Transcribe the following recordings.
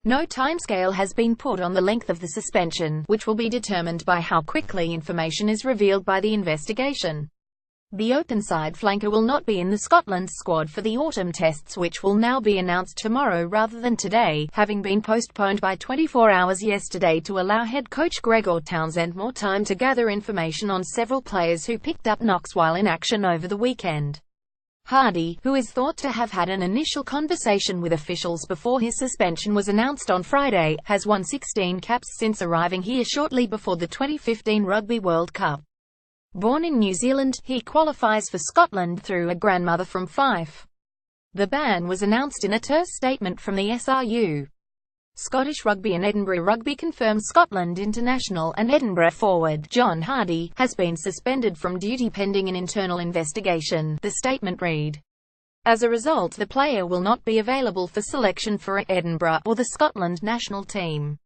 No timescale has been put on the length of the suspension, which will be determined by how quickly information is revealed by the investigation. The open-side flanker will not be in the Scotland squad for the autumn tests, which will now be announced tomorrow rather than today, having been postponed by 24 hours yesterday to allow head coach Gregor Townsend more time to gather information on several players who picked up knocks while in action over the weekend. Hardie, who is thought to have had an initial conversation with officials before his suspension was announced on Friday, has won 16 caps since arriving here shortly before the 2015 Rugby World Cup. Born in New Zealand, he qualifies for Scotland through a grandmother from Fife. The ban was announced in a terse statement from the SRU. Scottish Rugby and Edinburgh Rugby confirms Scotland international and Edinburgh forward John Hardie has been suspended from duty pending an internal investigation, the statement read. As a result, the player will not be available for selection for Edinburgh or the Scotland national team.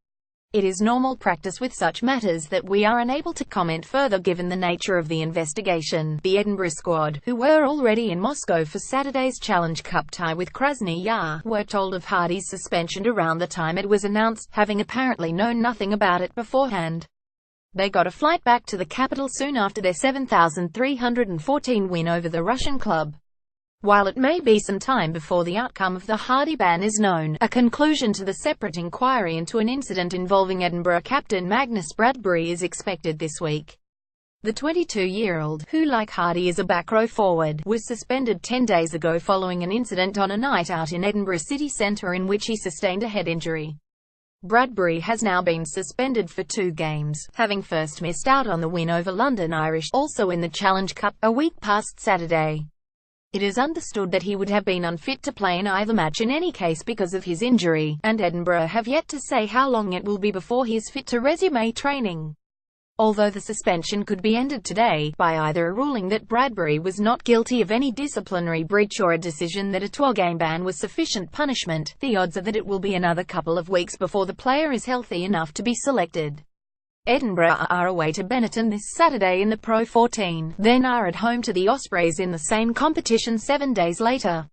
It is normal practice with such matters that we are unable to comment further given the nature of the investigation. The Edinburgh squad, who were already in Moscow for Saturday's Challenge Cup tie with Krasny Yar, were told of Hardie's suspension around the time it was announced, having apparently known nothing about it beforehand. They got a flight back to the capital soon after their 7,314 win over the Russian club. While it may be some time before the outcome of the Hardie ban is known, a conclusion to the separate inquiry into an incident involving Edinburgh captain Magnus Bradbury is expected this week. The 22-year-old, who like Hardie is a back row forward, was suspended 10 days ago following an incident on a night out in Edinburgh city centre in which he sustained a head injury. Bradbury has now been suspended for 2 games, having first missed out on the win over London Irish, also in the Challenge Cup, a week past Saturday. It is understood that he would have been unfit to play in either match in any case because of his injury, and Edinburgh have yet to say how long it will be before he is fit to resume training. Although the suspension could be ended today, by either a ruling that Bradbury was not guilty of any disciplinary breach or a decision that a 12-game ban was sufficient punishment, the odds are that it will be another couple of weeks before the player is healthy enough to be selected. Edinburgh are away to Benetton this Saturday in the Pro 14, then are at home to the Ospreys in the same competition 7 days later.